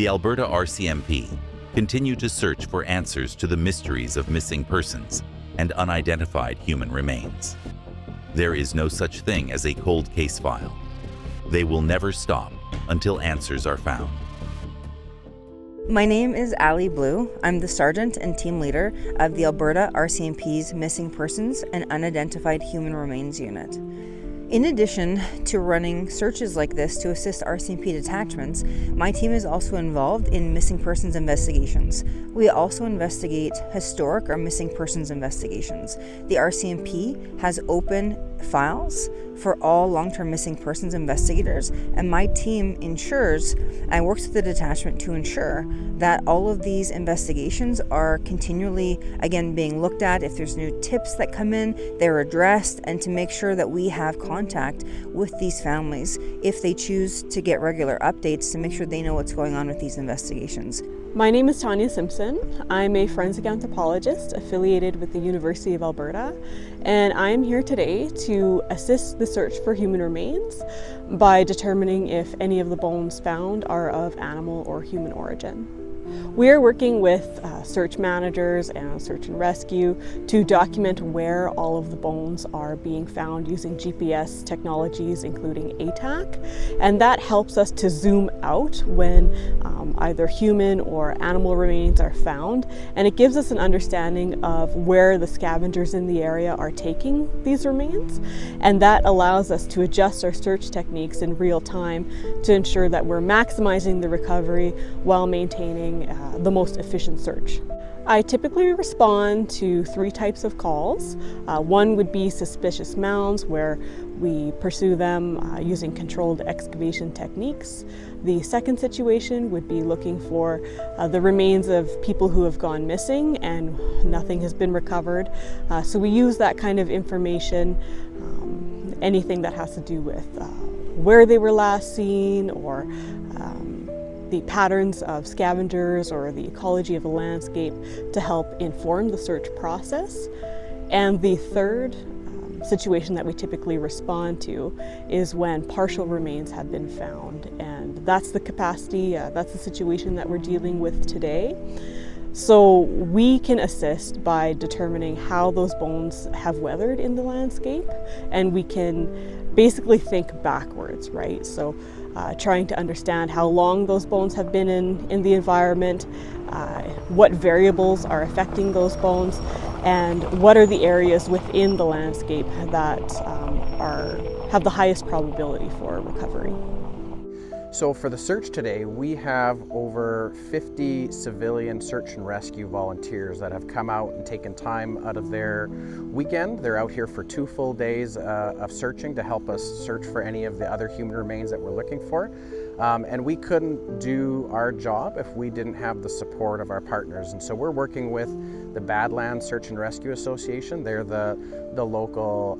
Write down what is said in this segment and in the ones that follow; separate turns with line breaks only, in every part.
The Alberta RCMP continue to search for answers to the mysteries of missing persons and unidentified human remains. There is no such thing as a cold case file. They will never stop until answers are found.
My name is Ali Blue. I'm the Sergeant and Team Leader of the Alberta RCMP's Missing Persons and Unidentified Human Remains Unit. In addition to running searches like this to assist RCMP detachments, my team is also involved in missing persons investigations. We also investigate historic or missing persons investigations. The RCMP has open files for all long-term missing persons investigators, and my team ensures and works with the detachment to ensure that all of these investigations are continually, again, being looked at. If there's new tips that come in, they're addressed, and to make sure that we have contact with these families if they choose to get regular updates to make sure they know what's going on with these investigations.
My name is Tanya Simpson. I'm a forensic anthropologist affiliated with the University of Alberta, and I am here today to assist the search for human remains by determining if any of the bones found are of animal or human origin. We are working with search managers and search and rescue to document where all of the bones are being found using GPS technologies, including ATAC, and that helps us to zoom out when either human or animal remains are found, and it gives us an understanding of where the scavengers in the area are taking these remains, and that allows us to adjust our search techniques in real time to ensure that we're maximizing the recovery while maintaining the most efficient search. I typically respond to 3 types of calls. One would be suspicious mounds, where we pursue them using controlled excavation techniques. The second situation would be looking for the remains of people who have gone missing and nothing has been recovered. So we use that kind of information, anything that has to do with where they were last seen, or the patterns of scavengers or the ecology of the landscape, to help inform the search process. And the third situation that we typically respond to is when partial remains have been found, and that's the capacity, that's the situation that we're dealing with today. So we can assist by determining how those bones have weathered in the landscape, and we can basically think backwards, right? So trying to understand how long those bones have been in the environment, what variables are affecting those bones, and what are the areas within the landscape that have the highest probability for recovery.
So for the search today, we have over 50 civilian search and rescue volunteers that have come out and taken time out of their weekend. They're out here for 2 full days of searching to help us search for any of the other human remains that we're looking for. And we couldn't do our job if we didn't have the support of our partners. And so we're working with the Badlands Search and Rescue Association. They're the local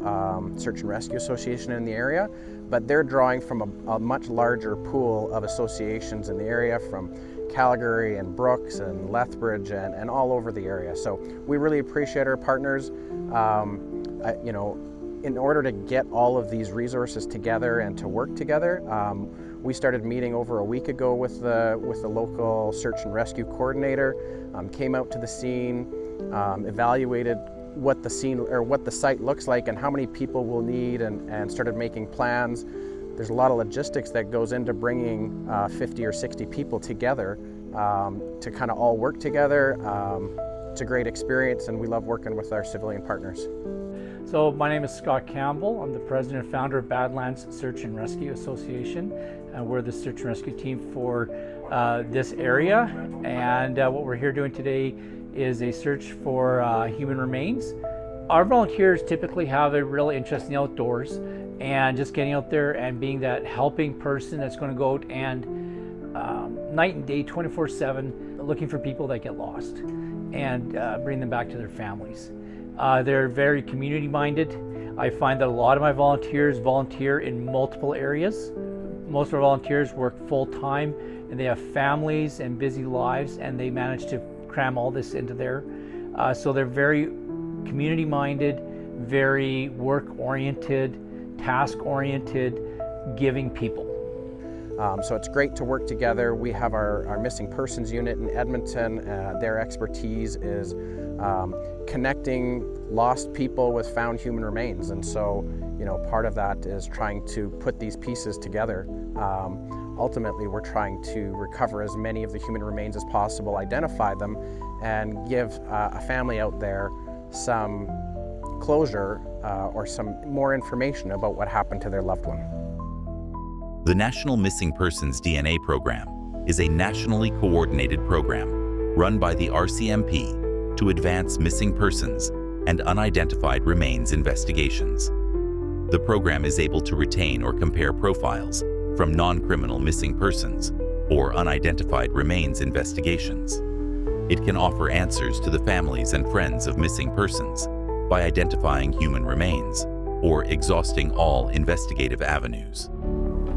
search and rescue association in the area, but they're drawing from a much larger pool of associations in the area, from Calgary and Brooks and Lethbridge and all over the area. So we really appreciate our partners. You know, in order to get all of these resources together and to work together, we started meeting over a week ago with the local search and rescue coordinator, came out to the scene, evaluated what the site looks like and how many people we'll need, and started making plans. There's a lot of logistics that goes into bringing 50 or 60 people together to kind of all work together. It's a great experience, and we love working with our civilian partners.
So my name is Scott Campbell. I'm the president and founder of Badlands Search and Rescue Association. We're the search and rescue team for this area, and what we're here doing today is a search for human remains. Our volunteers typically have a real interest in the outdoors and just getting out there and being that helping person that's going to go out and night and day, 24/7, looking for people that get lost and bring them back to their families. They're very community minded. I find that a lot of my volunteers volunteer in multiple areas. Most of our volunteers work full time, and they have families and busy lives, and they manage to cram all this into there. So they're very community minded, very work oriented, task oriented, giving people.
So it's great to work together. We have our missing persons unit in Edmonton. Their expertise is connecting lost people with found human remains. And so, part of that is trying to put these pieces together. Ultimately, we're trying to recover as many of the human remains as possible, identify them, and give a family out there some closure or some more information about what happened to their loved one.
The National Missing Persons DNA Program is a nationally coordinated program run by the RCMP to advance missing persons and unidentified remains investigations. The program is able to retain or compare profiles from non-criminal missing persons or unidentified remains investigations. It can offer answers to the families and friends of missing persons by identifying human remains or exhausting all investigative avenues.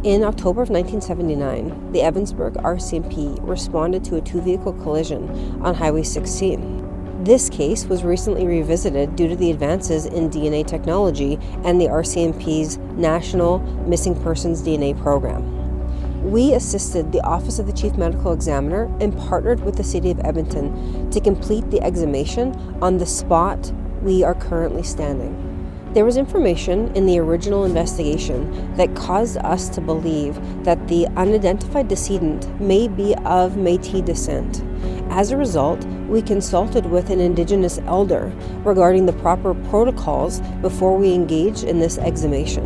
In October of 1979, the Evansburg RCMP responded to a two-vehicle collision on Highway 16. This case was recently revisited due to the advances in DNA technology and the RCMP's National Missing Persons DNA Program. We assisted the Office of the Chief Medical Examiner and partnered with the City of Edmonton to complete the exhumation on the spot we are currently standing. There was information in the original investigation that caused us to believe that the unidentified decedent may be of Métis descent. As a result, we consulted with an Indigenous elder regarding the proper protocols before we engaged in this exhumation.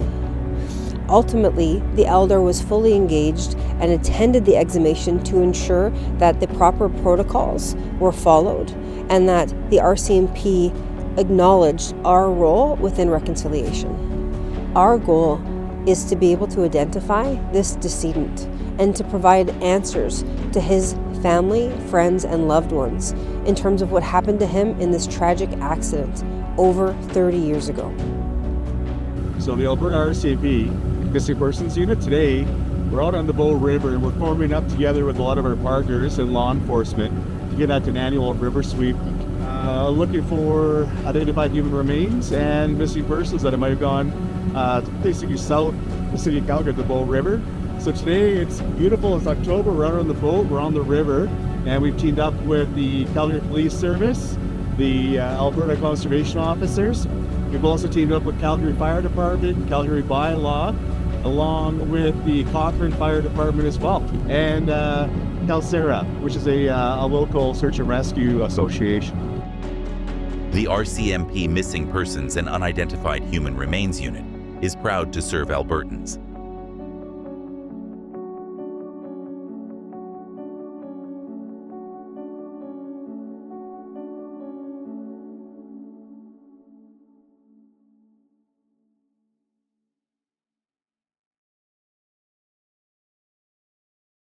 Ultimately, the elder was fully engaged and attended the exhumation to ensure that the proper protocols were followed and that the RCMP acknowledged our role within reconciliation. Our goal is to be able to identify this decedent and to provide answers to his family, friends, and loved ones in terms of what happened to him in this tragic accident over 30 years ago.
So the Alberta RCMP Missing Persons Unit, today we're out on the Bow River and we're forming up together with a lot of our partners and law enforcement to get at an annual river sweep, looking for identified human remains and missing persons that might have gone basically south the city of Calgary, the Bow River. So today it's beautiful, it's October, we're out on the boat, we're on the river, and we've teamed up with the Calgary Police Service, the Alberta Conservation Officers. We've also teamed up with Calgary Fire Department, Calgary Bylaw, along with the Cochrane Fire Department as well, and CalSera, which is a local search and rescue association.
The RCMP Missing Persons and Unidentified Human Remains Unit is proud to serve Albertans